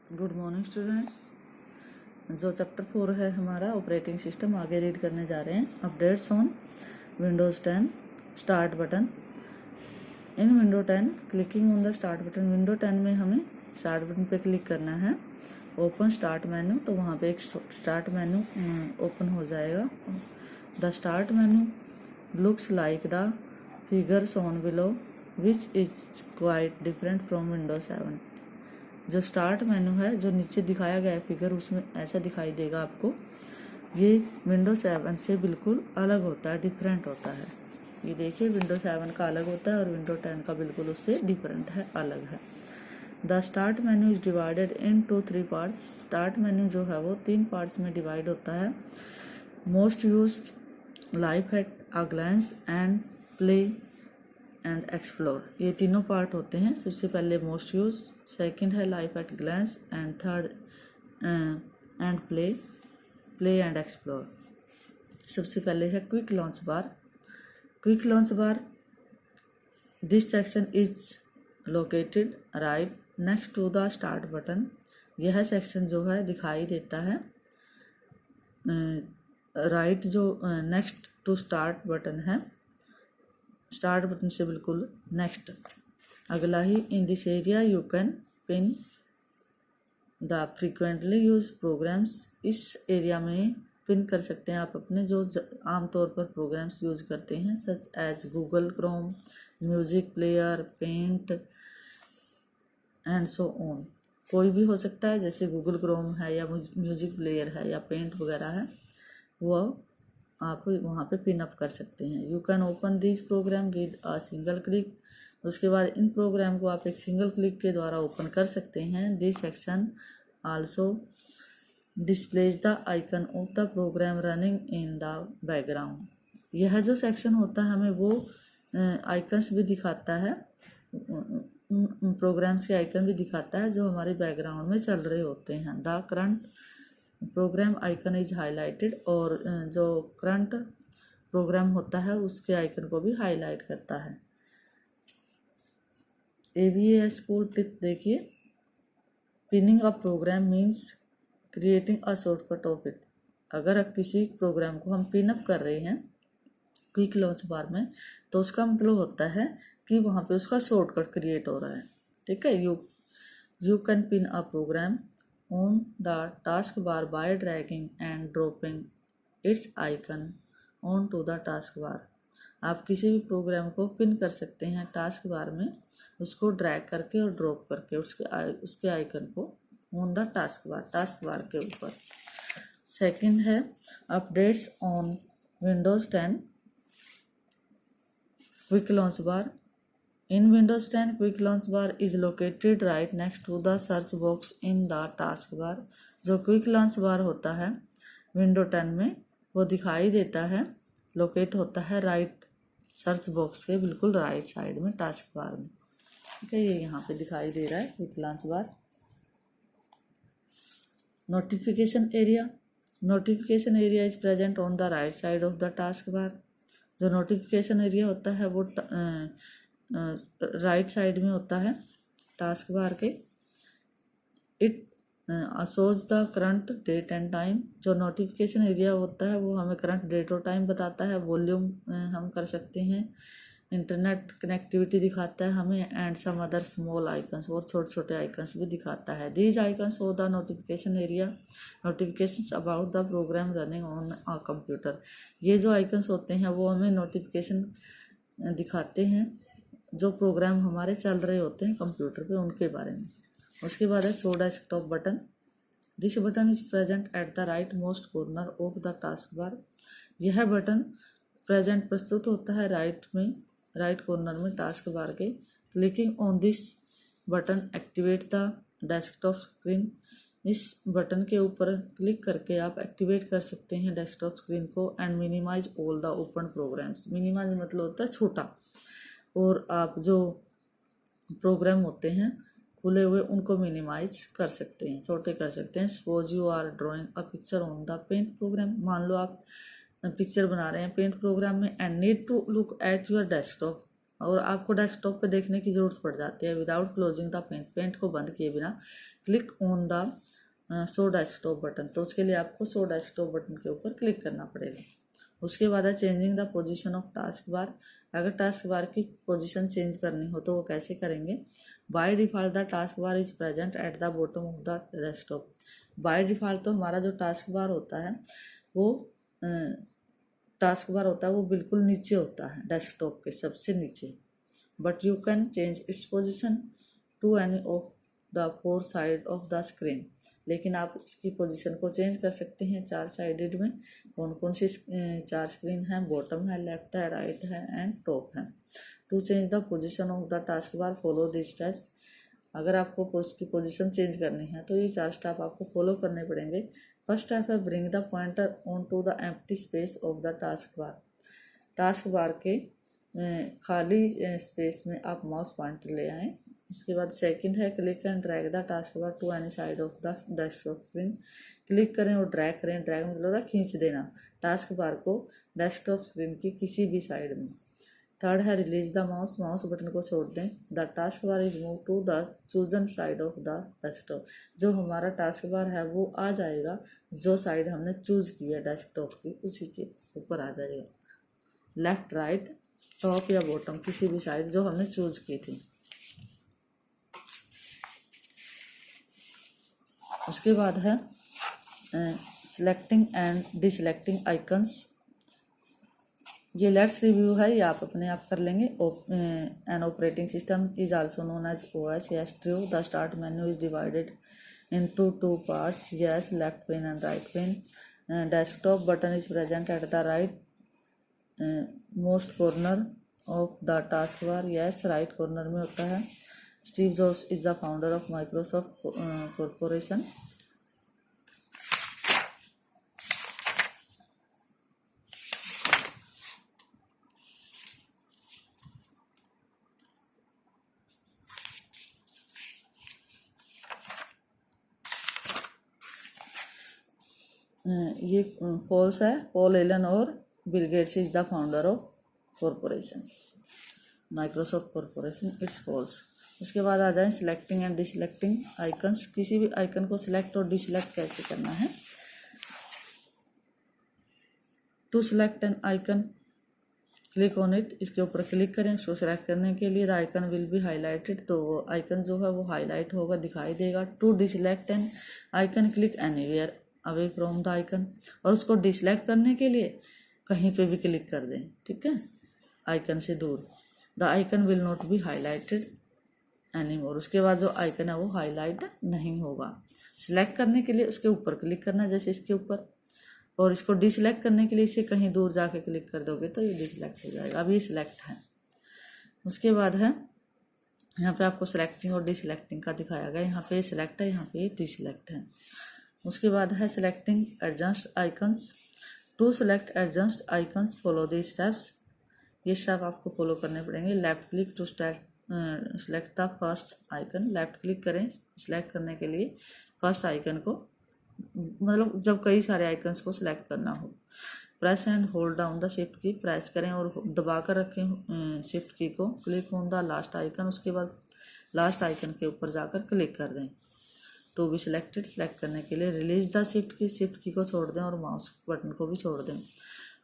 Good morning students. जो chapter 4 है हमारा ऑपरेटिंग सिस्टम, आगे रीड करने जा रहे हैं। Updates on Windows 10 start button. In window 10 clicking on the start button. Window 10 में हमें स्टार्ट बटन पे क्लिक करना है। ओपन स्टार्ट मेन्यू, तो वहाँ पे एक स्टार्ट मेन्यू ओपन हो जाएगा। The start menu looks like the figures on below which is quite different from window 7। जो स्टार्ट मेन्यू है, जो नीचे दिखाया गया है फिगर, उसमें ऐसा दिखाई देगा आपको। ये विंडो 7 से बिल्कुल अलग होता है, डिफरेंट होता है। ये देखिए, विंडो 7 का अलग होता है और विंडो 10 का बिल्कुल उससे डिफरेंट है, अलग है। The start menu is divided into 3 parts. Start menu जो है वो 3 पार्ट्स में डिवाइड होता है। Most used, life at a glance and play and explore. ये तीनों पार्ट होते हैं। सबसे पहले मोस्ट यूज, सेकंड है life at glance and third and play and explore. सबसे पहले है quick launch bar. Quick launch bar, this section is located right next to the start button. यह सेक्शन जो है दिखाई देता है राइट जो नेक्स्ट टू स्टार्ट बटन है, स्टार्ट बटन से बिल्कुल नेक्स्ट। अगला ही, in this area you can pin the frequently use programs. इस एरिया में पिन कर सकते हैं आप अपने जो आमतौर पर प्रोग्राम्स यूज करते हैं, such as Google Chrome, music player, paint and so on. कोई भी हो सकता है, जैसे गूगल क्रोम है या म्यूजिक प्लेयर है या पेंट वगैरह है, वो आप वहाँ पे पिन अप कर सकते हैं। You can open this program with a single click. उसके बाद इन प्रोग्राम को आप एक सिंगल क्लिक के द्वारा ओपन कर सकते हैं। This section also displays the icon of the program running in the background. यह जो सेक्शन होता है हमें वो आइकन्स भी दिखाता है, प्रोग्राम्स के आइकन भी दिखाता है जो हमारे बैकग्राउंड में चल रहे होते हैं। The current program icon is highlighted, और जो करंट प्रोग्राम होता है उसके आइकन को भी हाईलाइट करता है। ABA स्कूल टिप देखिए। Pinning a program means creating a shortcut of it. अगर किसी प्रोग्राम को हम पिन अप कर रहे हैं क्विक लॉन्च बार में, तो उसका मतलब होता है कि वहाँ पे उसका शॉर्टकट क्रिएट हो रहा है। ठीक है। You can pin a program on the taskbar by dragging and dropping its icon onto the taskbar। आप किसी भी प्रोग्राम को पिन कर सकते हैं टास्क बार में, उसको ड्रैग करके और ड्रॉप करके उसके आइकन को ऑन द टास्क बार के ऊपर। सेकंड है updates on Windows 10 quick launch bar. In Windows 10, Quick Launch Bar is located right next to the search box in the taskbar। जो Quick Launch Bar होता है window 10 में, वो दिखाई देता है, लोकेट होता है राइट सर्च बॉक्स के बिल्कुल राइट साइड में टास्क बार में। ठीक है, ये यहाँ पे दिखाई दे रहा है quick launch bar. Notification area. Notification area is present on the right side of the task बार। जो नोटिफिकेशन एरिया होता है वो राइट साइड में होता है टास्क बार के। It shows the current date and time. जो नोटिफिकेशन एरिया होता है वो हमें करंट डेट और टाइम बताता है। वॉल्यूम हम कर सकते हैं। इंटरनेट कनेक्टिविटी दिखाता है हमें, and some other small icons, और छोटे छोटे आइकन्स भी दिखाता है। These icons show the notification area notifications about the program running on a computer. ये जो आइकन्स होते हैं वो हमें नोटिफिकेशन दिखाते हैं जो प्रोग्राम हमारे चल रहे होते हैं कंप्यूटर पे, उनके बारे में। उसके बाद है show desktop button. This button is present at the right most corner of the task bar. यह बटन प्रस्तुत होता है राइट कॉर्नर में टास्क बार के। Clicking on this button activate the desktop screen. इस बटन के ऊपर क्लिक करके आप एक्टिवेट कर सकते हैं डेस्कटॉप स्क्रीन को। And minimize all the open programs. Minimize मतलब होता है छोटा, और आप जो प्रोग्राम होते हैं खुले हुए उनको मिनिमाइज कर सकते हैं, छोटे कर सकते हैं। Suppose you are drawing a picture on the paint program. मान लो आप पिक्चर बना रहे हैं पेंट प्रोग्राम में, and need to look at your desktop. और आपको डेस्कटॉप पे देखने की ज़रूरत पड़ जाती है। Without closing the paint, paint को बंद किए बिना click on the show desktop button, तो उसके लिए आपको शो डेस्कटॉप बटन के ऊपर क्लिक करना पड़ेगा। उसके बाद है changing the position of task bar. अगर टास्क बार की पोजीशन चेंज करनी हो तो वो कैसे करेंगे? By default the task bar is present at the bottom of the desktop. By default तो हमारा जो टास्क बार होता है वो वो बिल्कुल नीचे होता है, डेस्कटॉप के सबसे नीचे। But you can change its position to any of the 4 side of the screen. लेकिन आप इसकी पोजीशन को चेंज कर सकते हैं 4 साइडेड में। कौन कौन सी 4 स्क्रीन है? बॉटम है, लेफ्ट है, राइट है एंड टॉप है। To change the position of the task bar follow this steps. अगर आपको पोस्ट की पोजीशन चेंज करनी है तो ये 4 स्टेप आपको फॉलो करने पड़ेंगे। फर्स्ट स्टेप है bring the pointer on to the empty space of the task bar. Task bar के खाली स्पेस में आप माउस पॉइंटर ले आएँ। उसके बाद सेकंड है click and drag the task bar to any side of the desktop screen. Click करें और ड्रैग करें। ड्रैग मतलब है खींच देना टास्क बार को डेस्कटॉप स्क्रीन की किसी भी साइड में। थर्ड है release the mouse. Mouse button को छोड़ दें। The task bar is move to the chosen side of the desktop. जो हमारा टास्क बार है वो आ जाएगा, जो साइड हमने चूज की है डेस्कटॉप की उसी के ऊपर आ जाएगा। लेफ्ट, राइट, टॉप या बॉटम, किसी भी साइड जो हमने चूज की थी। उसके बाद है सिलेक्टिंग एंड डिसलेक्टिंग आइकन्स। ये लेट्स रिव्यू है, ये आप अपने आप कर लेंगे। An operating system is also known as OS। Yes true. The start menu is divided into 2 parts। yes, left pane and right pane। desktop button is present at the right most corner of the taskbar। yes, right corner में होता है। Steve Jobs is the founder of Microsoft corporation. ये false है। Paul Allen और Bill Gates is the founder of corporation, Microsoft corporation. It's false. उसके बाद आ जाए selecting and deselecting icons. किसी भी आइकन को सिलेक्ट और डिसलेक्ट कैसे करना है? To select an icon click on it. इसके ऊपर क्लिक करें। उसको सिलेक्ट करने के लिए the icon will be highlighted, तो वो आइकन जो है वो हाईलाइट होगा, दिखाई देगा। To deselect an icon click anywhere away from the icon. और उसको डिसलेक्ट करने के लिए कहीं पे भी क्लिक कर दें, ठीक है, आइकन से दूर। The icon will not be highlighted any more. उसके बाद जो आइकन है वो हाईलाइट नहीं होगा। सिलेक्ट करने के लिए उसके ऊपर क्लिक करना, जैसे इसके ऊपर, और इसको डिसलेक्ट करने के लिए इसे कहीं दूर जाके क्लिक कर दोगे तो ये डिसलेक्ट हो जाएगा। अब ये सिलेक्ट है। उसके बाद है यहाँ पे आपको सिलेक्टिंग और डिसलेक्टिंग का दिखाया गया। यहाँ पे सिलेक्ट है, यहाँ पे डिसलेक्ट है। उसके बाद है selecting adjust icons. To select adjust icons follow the steps. ये स्टेप आपको फॉलो करने पड़ेंगे। Left click to select the first icon. Left click करें सिलेक्ट करने के लिए फर्स्ट आइकन को, मतलब जब कई सारे आइकन्स को सिलेक्ट करना हो। Press and hold down the shift की। प्रेस करें और दबा कर रखें शिफ्ट की को। Click on the last icon. उसके बाद लास्ट आइकन के ऊपर जाकर क्लिक कर दें। टू बी सिलेक्टेड, सिलेक्ट करने के लिए रिलीज द शिफ्ट की को छोड़ दें और माउस बटन को भी छोड़ दें।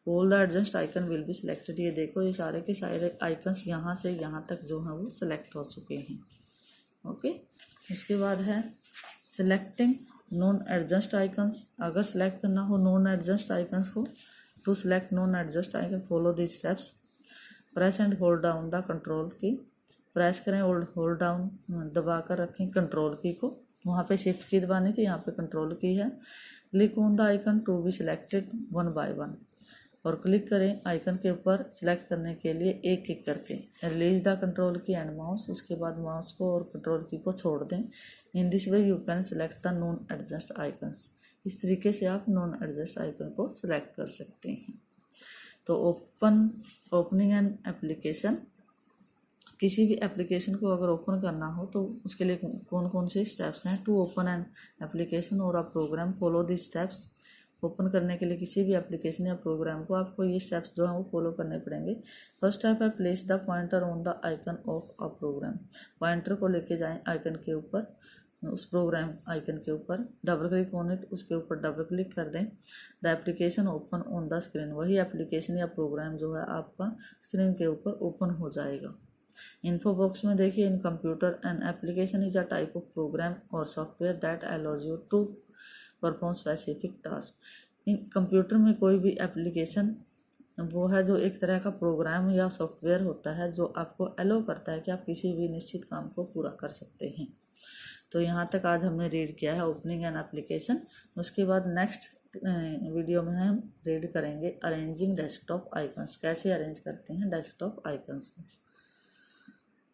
All the adjust icon will be selected. ये देखो ये सारे के सारे आइकन्स यहाँ से यहाँ तक जो हैं वो सिलेक्ट हो चुके हैं। ओके। उसके बाद है सिलेक्टिंग नॉन एडजस्ट आइकन्स। अगर सिलेक्ट करना हो नॉन एडजस्ट आइकन्स को, to select non adjust icon follow the steps. Press and hold down the control key. Press करें और होल्ड डाउन दबा कर रखें कंट्रोल की को। वहाँ पे शिफ्ट की दबानी थी, यहाँ पे कंट्रोल की है। Click on the icon to be selected one by one. और क्लिक करें आइकन के ऊपर सिलेक्ट करने के लिए एक एक करके। Release the control key and mouse. उसके बाद माउस को और कंट्रोल की को छोड़ दें। In this way you can select the non adjust icons. इस तरीके से आप नॉन एडजस्ट आइकन को सिलेक्ट कर सकते हैं। तो ओपनिंग एन एप्लीकेशन। किसी भी एप्लीकेशन को अगर ओपन करना हो तो उसके लिए कौन कौन से स्टेप्स हैं? टू ओपन एन एप्लीकेशन और a program follow the steps. Open करने के लिए किसी भी एप्लीकेशन या प्रोग्राम को आपको ये स्टेप्स जो हैं वो फॉलो करने पड़ेंगे। फर्स्ट स्टेप है place the pointer on the icon of a program. Pointer को लेके जाएं आइकन के ऊपर, उस प्रोग्राम आइकन के ऊपर, डबल क्लिक ऑन इट, उसके ऊपर डबल क्लिक कर दें। The application open on the screen, वही एप्लीकेशन या प्रोग्राम जो है आपका स्क्रीन के ऊपर ओपन हो जाएगा। इन्फो बॉक्स में देखिए, in computer an application is a type of program और software that allows you to perform specific task. इन कंप्यूटर में कोई भी एप्लीकेशन वो है जो एक तरह का प्रोग्राम या सॉफ्टवेयर होता है जो आपको अलाउ करता है कि आप किसी भी निश्चित काम को पूरा कर सकते हैं। तो यहाँ तक आज हमने रीड किया है ओपनिंग एन एप्लीकेशन। उसके बाद नेक्स्ट वीडियो में हम रीड करेंगे अरेंजिंग डेस्कटॉप आइकन्स, कैसे अरेंज करते हैं डेस्कटॉप आइकन्स को।